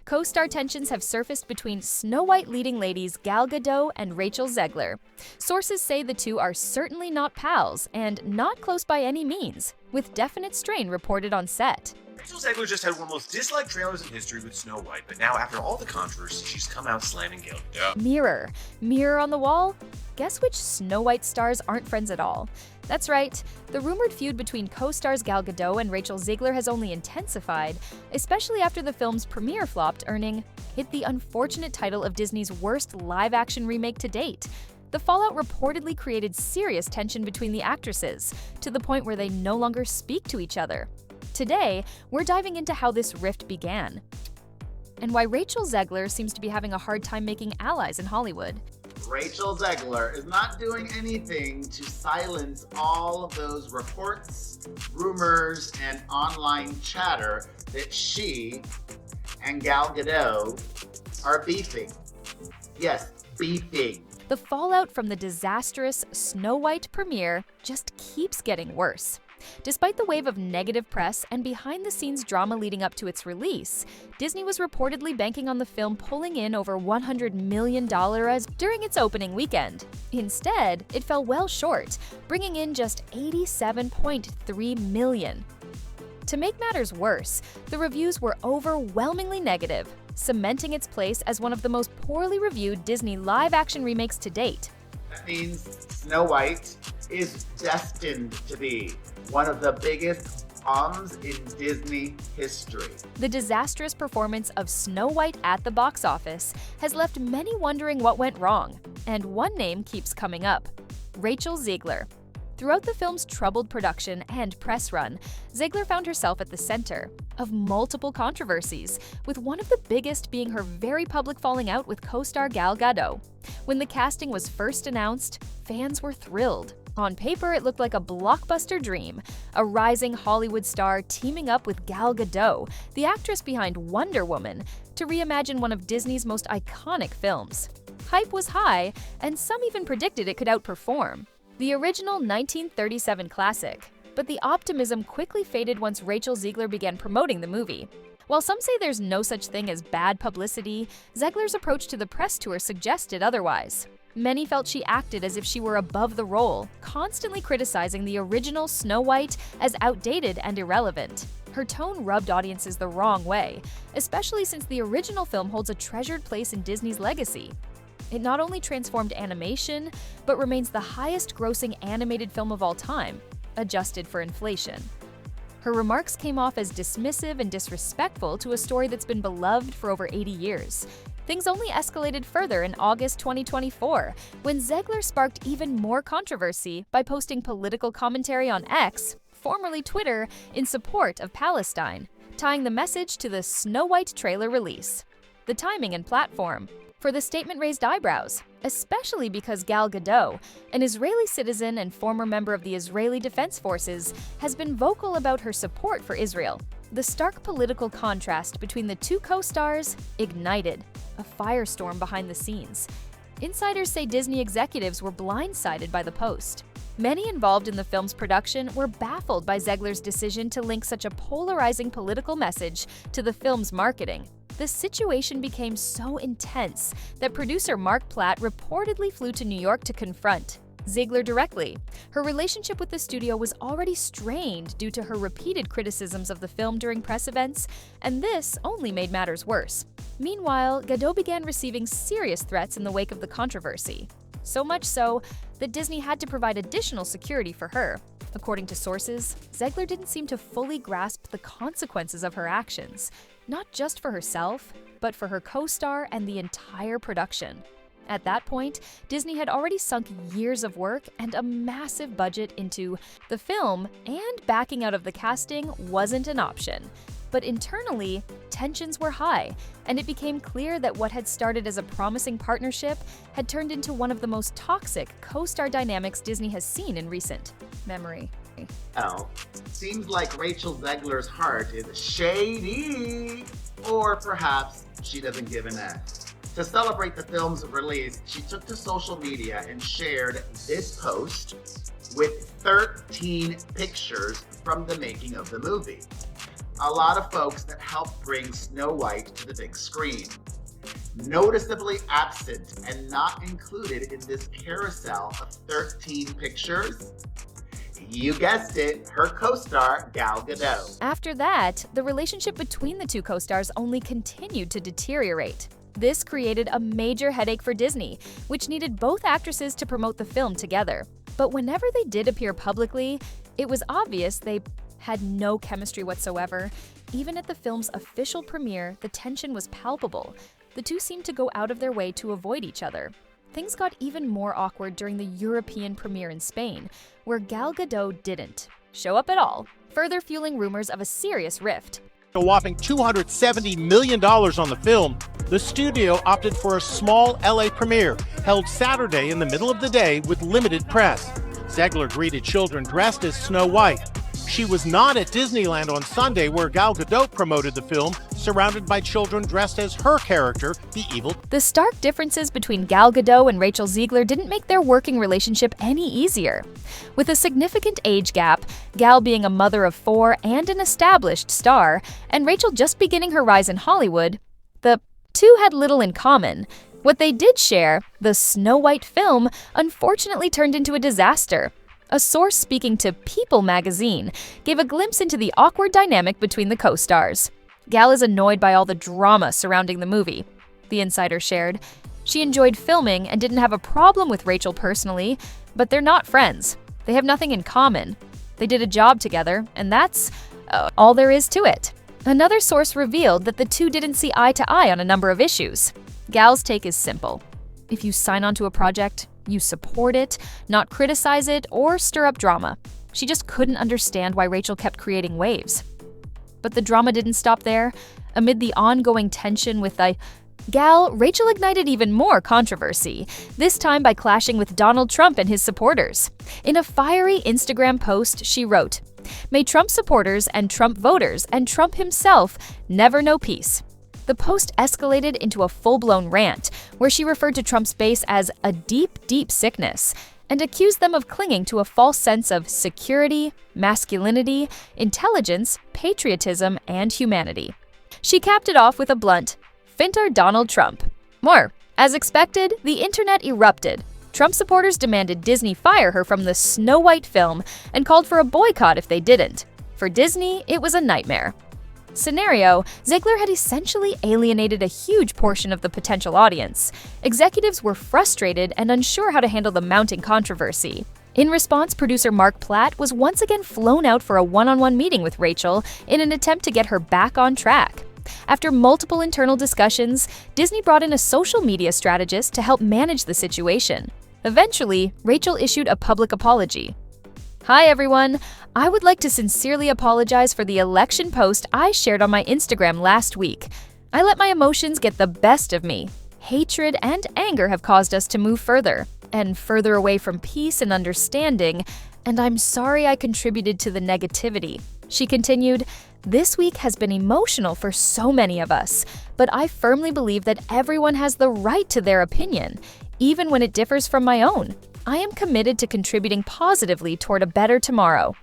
Co-star tensions have surfaced between Snow White leading ladies Gal Gadot and Rachel Zegler. Sources say the two are certainly not pals and not close by any means, with definite strain reported on set. Rachel Zegler just had one of the most disliked trailers in history with Snow White, but now after all the controversy, she's come out slamming Gal Gadot. Mirror. Mirror on the wall? Guess which Snow White stars aren't friends at all? That's right, the rumored feud between co-stars Gal Gadot and Rachel Zegler has only intensified, especially after the film's premiere flopped, earning it the unfortunate title of Disney's worst live-action remake to date. The fallout reportedly created serious tension between the actresses, to the point where they no longer speak to each other. Today, we're diving into how this rift began, and why Rachel Zegler seems to be having a hard time making allies in Hollywood. Rachel Zegler is not doing anything to silence all of those reports, rumors, and online chatter that she and Gal Gadot are beefing. Yes, beefing. The fallout from the disastrous Snow White premiere just keeps getting worse. Despite the wave of negative press and behind-the-scenes drama leading up to its release, Disney was reportedly banking on the film pulling in over $100 million during its opening weekend. Instead, it fell well short, bringing in just $87.3 million. To make matters worse, the reviews were overwhelmingly negative, cementing its place as one of the most poorly reviewed Disney live-action remakes to date. That means Snow White is destined to be one of the biggest bombs in Disney history. The disastrous performance of Snow White at the box office has left many wondering what went wrong, and one name keeps coming up: Rachel Zegler. Throughout the film's troubled production and press run, Zegler found herself at the center of multiple controversies, with one of the biggest being her very public falling out with co-star Gal Gadot. When the casting was first announced, fans were thrilled. On paper, it looked like a blockbuster dream, a rising Hollywood star teaming up with Gal Gadot, the actress behind Wonder Woman, to reimagine one of Disney's most iconic films. Hype was high, and some even predicted it could outperform the original 1937 classic. But the optimism quickly faded once Rachel Zegler began promoting the movie. While some say there's no such thing as bad publicity, Zegler's approach to the press tour suggested otherwise. Many felt she acted as if she were above the role, constantly criticizing the original Snow White as outdated and irrelevant. Her tone rubbed audiences the wrong way, especially since the original film holds a treasured place in Disney's legacy. It not only transformed animation, but remains the highest-grossing animated film of all time, adjusted for inflation. Her remarks came off as dismissive and disrespectful to a story that's been beloved for over 80 years. Things only escalated further in August 2024, when Zegler sparked even more controversy by posting political commentary on X, formerly Twitter, in support of Palestine, tying the message to the Snow White trailer release. The timing and platform for the statement raised eyebrows, especially because Gal Gadot, an Israeli citizen and former member of the Israeli Defense Forces, has been vocal about her support for Israel. The stark political contrast between the two co-stars ignited a firestorm behind the scenes. Insiders say Disney executives were blindsided by the post. Many involved in the film's production were baffled by Zegler's decision to link such a polarizing political message to the film's marketing. The situation became so intense that producer Mark Platt reportedly flew to New York to confront Zegler directly. Her relationship with the studio was already strained due to her repeated criticisms of the film during press events, and this only made matters worse. Meanwhile, Gadot began receiving serious threats in the wake of the controversy. So much so that Disney had to provide additional security for her. According to sources, Zegler didn't seem to fully grasp the consequences of her actions, not just for herself, but for her co-star and the entire production. At that point, Disney had already sunk years of work and a massive budget into the film, and backing out of the casting wasn't an option. But internally, tensions were high, and it became clear that what had started as a promising partnership had turned into one of the most toxic co-star dynamics Disney has seen in recent memory. Well, seems like Rachel Zegler's heart is shady, or perhaps she doesn't give an F. To celebrate the film's release, she took to social media and shared this post with 13 pictures from the making of the movie. a lot of folks that helped bring Snow White to the big screen. Noticeably absent and not included in this carousel of 13 pictures, you guessed it, her co-star Gal Gadot. After that, the relationship between the two co-stars only continued to deteriorate. This created a major headache for Disney, which needed both actresses to promote the film together. But whenever they did appear publicly, it was obvious they had no chemistry whatsoever. Even at the film's official premiere, the tension was palpable. The two seemed to go out of their way to avoid each other. Things got even more awkward during the European premiere in Spain, where Gal Gadot didn't show up at all, further fueling rumors of a serious rift. A whopping $270 million on the film, the studio opted for a small LA premiere held Saturday in the middle of the day with limited press. Zegler greeted children dressed as Snow White. She was not at Disneyland on Sunday, where Gal Gadot promoted the film, surrounded by children dressed as her character, the evil. The stark differences between Gal Gadot and Rachel Zegler didn't make their working relationship any easier. With a significant age gap, Gal being a mother of 4 and an established star, and Rachel just beginning her rise in Hollywood, the two had little in common. What they did share, the Snow White film, unfortunately turned into a disaster. A source speaking to People magazine gave a glimpse into the awkward dynamic between the co-stars. Gal is annoyed by all the drama surrounding the movie, the insider shared. She enjoyed filming and didn't have a problem with Rachel personally, but they're not friends. They have nothing in common. They did a job together, and that's all there is to it. Another source revealed that the two didn't see eye to eye on a number of issues. Gal's take is simple. If you sign on to a project, you support it, not criticize it or stir up drama. She just couldn't understand why Rachel kept creating waves. But the drama didn't stop there. Amid the ongoing tension with Gal, Rachel ignited even more controversy, this time by clashing with Donald Trump and his supporters. In a fiery Instagram post, she wrote, "May Trump supporters and Trump voters and Trump himself never know peace." The post escalated into a full-blown rant, where she referred to Trump's base as a deep, deep sickness and accused them of clinging to a false sense of security, masculinity, intelligence, patriotism, and humanity. She capped it off with a blunt, "Finter Donald Trump." More. As expected, the internet erupted. Trump supporters demanded Disney fire her from the Snow White film and called for a boycott if they didn't. For Disney, it was a nightmare. Scenario, Zegler had essentially alienated a huge portion of the potential audience. Executives were frustrated and unsure how to handle the mounting controversy. In response, producer Mark Platt was once again flown out for a one-on-one meeting with Rachel in an attempt to get her back on track. After multiple internal discussions, Disney brought in a social media strategist to help manage the situation. Eventually, Rachel issued a public apology. "Hi everyone, I would like to sincerely apologize for the election post I shared on my Instagram last week. I let my emotions get the best of me. Hatred and anger have caused us to move further away from peace and understanding, and I'm sorry I contributed to the negativity." She continued, "This week has been emotional for so many of us, but I firmly believe that everyone has the right to their opinion, even when it differs from my own. I am committed to contributing positively toward a better tomorrow."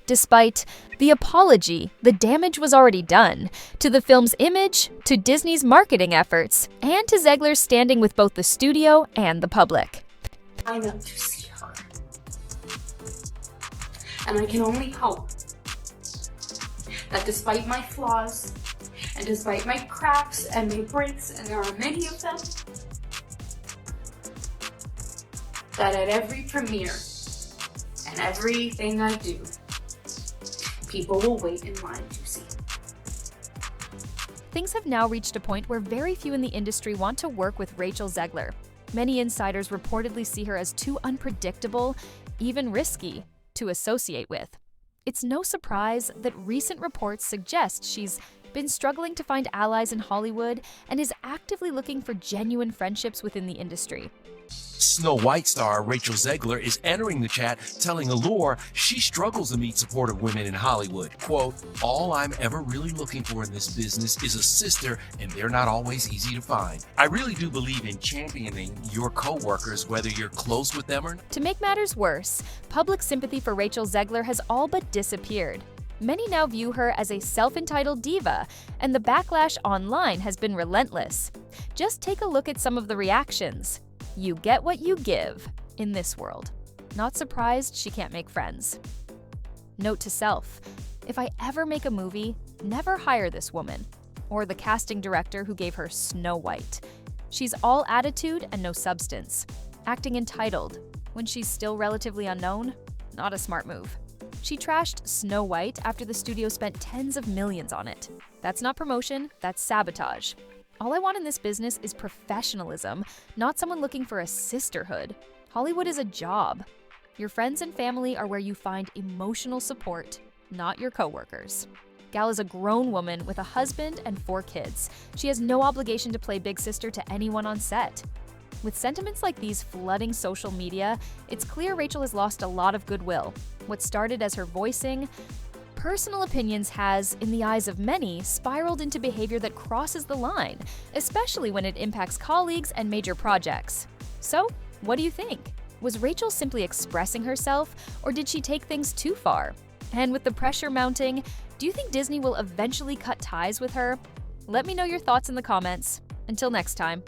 Despite the apology, the damage was already done, to the film's image, to Disney's marketing efforts, and to Zegler's standing with both the studio and the public. I got to see her. And I can only hope that despite my flaws, and despite my cracks and my breaks, and there are many of them, that at every premiere and everything I do, people will wait in line to see. Things have now reached a point where very few in the industry want to work with Rachel Zegler. Many insiders reportedly see her as too unpredictable, even risky, to associate with. It's no surprise that recent reports suggest she's been struggling to find allies in Hollywood and is actively looking for genuine friendships within the industry. Snow White star Rachel Zegler is entering the chat telling Allure she struggles to meet supportive women in Hollywood. Quote, "All I'm ever really looking for in this business is a sister, and they're not always easy to find. I really do believe in championing your co-workers, whether you're close with them or not." To make matters worse, public sympathy for Rachel Zegler has all but disappeared. Many now view her as a self-entitled diva, and the backlash online has been relentless. Just take a look at some of the reactions. You get what you give in this world. Not surprised she can't make friends. Note to self: if I ever make a movie, never hire this woman, or the casting director who gave her Snow White. She's all attitude and no substance. Acting entitled when she's still relatively unknown? Not a smart move. She trashed Snow White after the studio spent tens of millions on it. That's not promotion, that's sabotage. All I want in this business is professionalism, not someone looking for a sisterhood. Hollywood is a job. Your friends and family are where you find emotional support, not your coworkers. Gal is a grown woman with a husband and 4 kids. She has no obligation to play big sister to anyone on set. With sentiments like these flooding social media, it's clear Rachel has lost a lot of goodwill. What started as her voicing personal opinions has, in the eyes of many, spiraled into behavior that crosses the line, especially when it impacts colleagues and major projects. So, what do you think? Was Rachel simply expressing herself, or did she take things too far? And with the pressure mounting, do you think Disney will eventually cut ties with her? Let me know your thoughts in the comments. Until next time.